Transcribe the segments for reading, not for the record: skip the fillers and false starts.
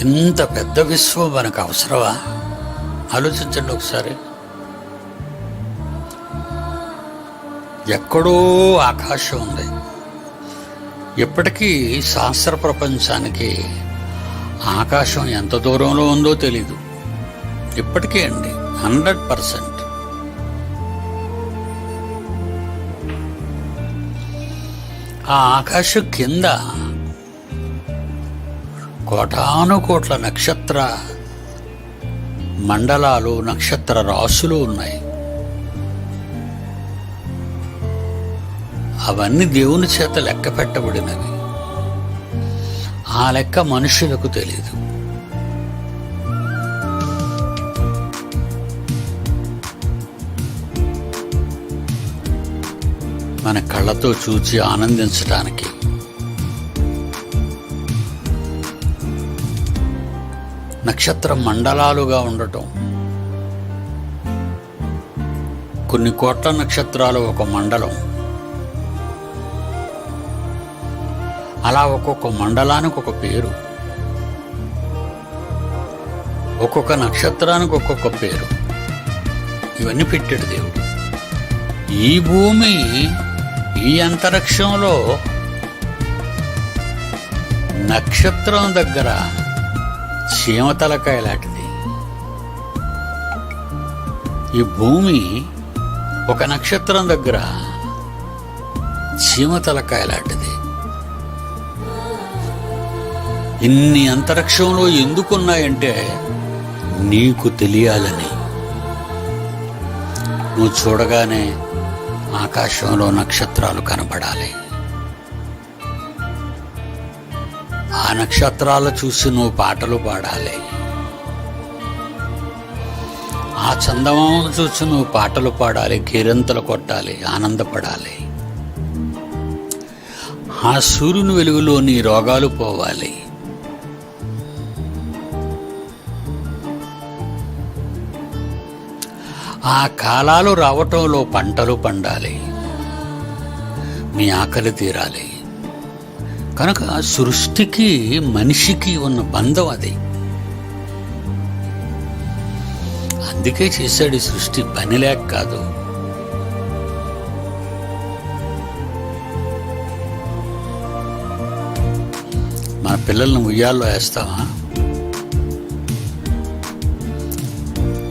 ఇంత పెద్ద విశ్వం మనకు అవసరమా? ఆలోచించండి ఒకసారి. ఎక్కడో ఆకాశం ఉంది. ఇప్పటికీ శాస్త్ర ప్రపంచానికి ఆకాశం ఎంత దూరంలో ఉందో తెలీదు. ఇప్పటికీ అండి 100%. ఆ ఆకాశం కింద కోటాను కోట్ల నక్షత్ర మండలాలు, నక్షత్ర రాశులు ఉన్నాయి. అవన్నీ దేవుని చేత లెక్క పెట్టబడినవి. ఆ లెక్క మనుషులకు తెలియదు. మన కళ్ళతో చూచి ఆనందించడానికి నక్షత్ర మండలాలుగా ఉండటం, కొన్ని కోట్ల నక్షత్రాలు ఒక మండలం. అలా ఒక్కొక్క మండలానికి ఒక పేరు, ఒక్కొక్క నక్షత్రానికి ఒక్కొక్క పేరు. ఇవన్నీ పెట్టాడు దేవుడు. ఈ భూమి, ఈ అంతరిక్షంలో నక్షత్రం దగ్గర చీమతలకాయ లాంటిది. ఈ భూమి ఒక నక్షత్రం దగ్గర చీమతలకాయ లాంటిది. ఇన్ని అంతరిక్షంలో ఎందుకున్నాయంటే నీకు తెలియాలని. నువ్వు చూడగానే ఆకాశంలో నక్షత్రాలు కనబడాలి. ఆ నక్షత్రాలు చూసి నువ్వు పాటలు పాడాలి. ఆ చందమామను చూసి నువ్వు పాటలు పాడాలి, కేరింతలు కొట్టాలి, ఆనందపడాలి. ఆ సూర్యుని వెలుగులో నీ రోగాలు పోవాలి. ఆ కాలాలు రావటంలో పంటలు పండాలి, నీ ఆకలి తీరాలి. కనుక సృష్టికి మనిషికి ఉన్న బంధం అది. అందుకే చేశాడు ఈ సృష్టి, పని లేక కాదు. మన పిల్లల్ని ఉయ్యాల్లో వేస్తామా?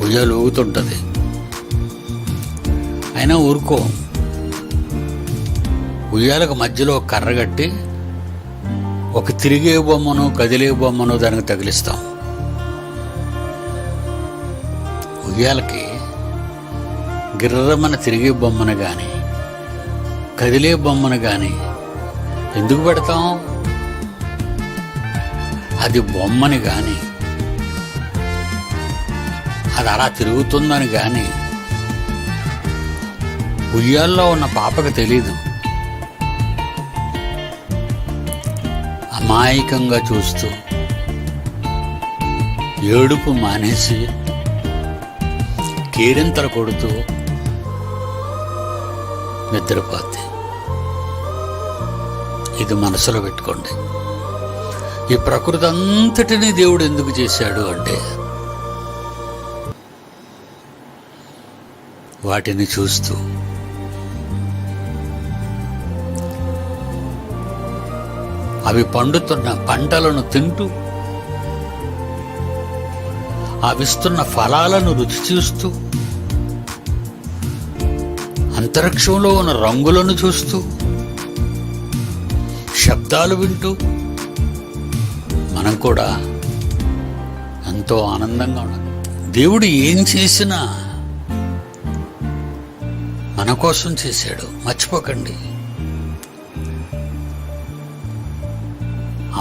ఉయ్యాలు ఊగుతుంటుంది, అయినా ఊరుకో. ఉయ్యాలకు మధ్యలో కర్ర కట్టి ఒక తిరిగే బొమ్మను, కదిలే బొమ్మను దానికి తగిలిస్తాం. ఉయ్యాలకి గిర్రమన తిరిగే బొమ్మను కానీ, కదిలే బొమ్మను కానీ ఎందుకు పెడతాం? అది బొమ్మని కానీ, అది అలా తిరుగుతుందని కానీ ఉయ్యాల్లో ఉన్న పాపకు తెలీదు. అమాయకంగా చూస్తూ ఏడుపు మానేసి కేరింతలు కొడుతూ నిద్రపోద్ది. ఇది మనసులో పెట్టుకోండి. ఈ ప్రకృతి అంతటినీ దేవుడు ఎందుకు చేశాడు అంటే వాటిని చూస్తూ అవి పండుతున్న పంటలను తింటూ, అవిస్తున్న ఫలాలను రుచి చూస్తూ, అంతరిక్షంలో ఉన్న రంగులను చూస్తూ, శబ్దాలు వింటూ మనం కూడా ఎంతో ఆనందంగా ఉన్నాం. దేవుడు ఏం చేసినా మన కోసం చేశాడు, మర్చిపోకండి.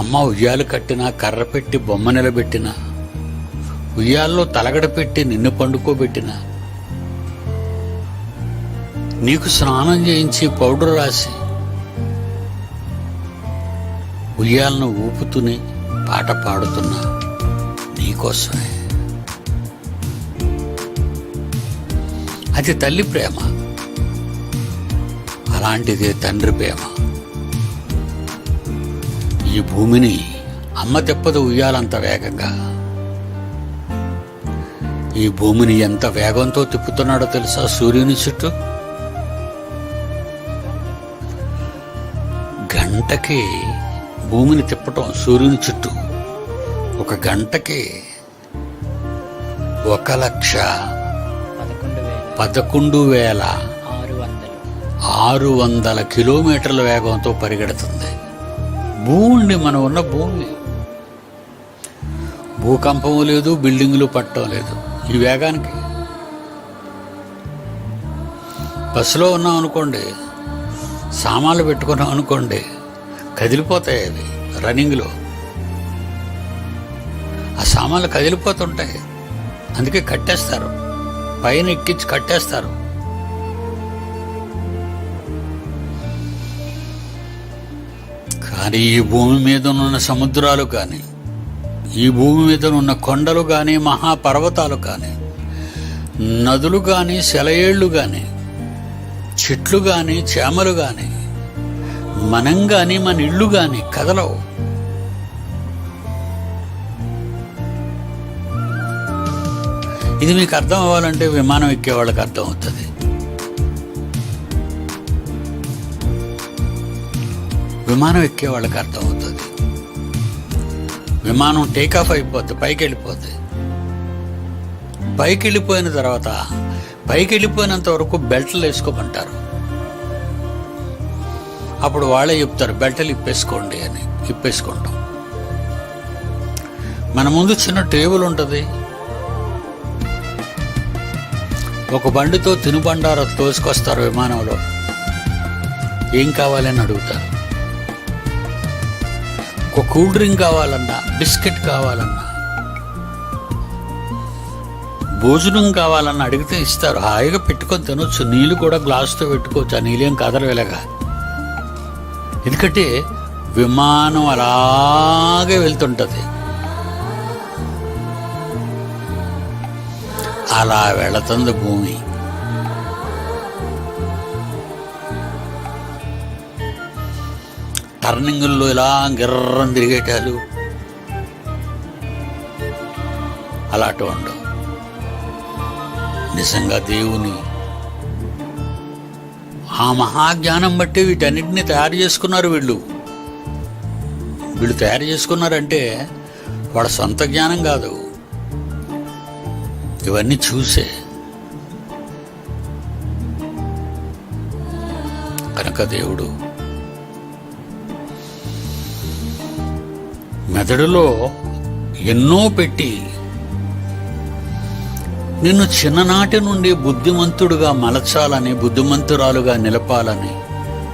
అమ్మ ఉయ్యాలు కట్టినా, కర్ర పెట్టి బొమ్మ నిలబెట్టినా, ఉయ్యాల్లో తలగడ పెట్టి నిన్ను పండుకోబెట్టినా, నీకు స్నానం చేయించి పౌడర్ రాసి ఉయ్యాలను ఊపుతూనే పాట పాడుతున్నా నీకోసమే. అది తల్లి ప్రేమ, అలాంటిదే తండ్రి ప్రేమ. ఈ భూమిని అమ్మ తిప్పదు ఉయ్యాలంత వేగంగా. ఈ భూమిని ఎంత వేగంతో తిప్పుతున్నాడో తెలుసా? సూర్యుని చుట్టూ గంటకి భూమిని తిప్పటం సూర్యుని చుట్టూ 1 గంటకి 1,11,600 కిలోమీటర్ల వేగంతో పరిగెడుతుంది. భూమి మనం ఉన్న భూమి, భూకంపం లేదు, బిల్డింగులు పట్టడం లేదు. ఈ వేగానికి బస్సులో ఉన్నాం అనుకోండి, సామాన్లు పెట్టుకున్నాం అనుకోండి, కదిలిపోతాయి అవి రన్నింగ్లో. ఆ సామాన్లు కదిలిపోతుంటాయి, అందుకే కట్టేస్తారు, పైన ఎక్కించి కట్టేస్తారు. కానీ ఈ భూమి మీద ఉన్న సముద్రాలు కానీ, ఈ భూమి మీద ఉన్న కొండలు కానీ, మహాపర్వతాలు కానీ, నదులు కానీ, సెలయేళ్లు కానీ, చెట్లు కానీ, చేమలు కానీ, మనం కానీ, మన ఇళ్ళు కానీ కదలవు. ఇది మీకు అర్థం అవ్వాలంటే విమానం ఎక్కే వాళ్ళకి అర్థం అవుతుంది. విమానం ఎక్కే వాళ్ళకి అర్థం అవుతుంది. విమానం టేకాఫ్ అయిపోద్ది, పైకి వెళ్ళిపోద్ది. పైకి వెళ్ళిపోయిన తర్వాత పైకి వెళ్ళిపోయినంత వరకు బెల్ట్లు వేసుకోమంటారు. అప్పుడు వాళ్ళే చెప్తారు బెల్ట్లు ఇప్పేసుకోండి అని. ఇప్పేసుకుంటాం. మన ముందు చిన్న టేబుల్ ఉంటుంది, ఒక బండితో తినుబండారం తోసుకొస్తారు విమానంలో. ఏం కావాలని అడుగుతారు. ఒక కూల్ డ్రింక్ కావాలన్నా, బిస్కెట్ కావాలన్నా, భోజనం కావాలన్నా అడిగితే ఇస్తారు. హాయిగా పెట్టుకొని తినొచ్చు. నీళ్ళు కూడా గ్లాసుతో పెట్టుకోవచ్చు. ఆ నీళ్ళేం కదలు వెలగా. ఎందుకంటే విమానం అలాగే వెళ్తుంటుంది. అలా వెళుతుంది భూమి. టర్నింగుల్లో ఇలా గిర్రం తిరిగేటాలు అలాంటి ఉండవు. నిజంగా దేవుని ఆ మహాజ్ఞానం బట్టి వీటన్నిటిని తయారు చేసుకున్నారు. వీళ్ళు తయారు చేసుకున్నారంటే వాళ్ళ సొంత జ్ఞానం కాదు, ఇవన్నీ చూసే. కనుక దేవుడు మెదడులో ఎన్నో పెట్టి నిన్ను చిన్ననాటి నుండి బుద్ధిమంతుడుగా మలచాలని, బుద్ధిమంతురాలుగా నిలపాలని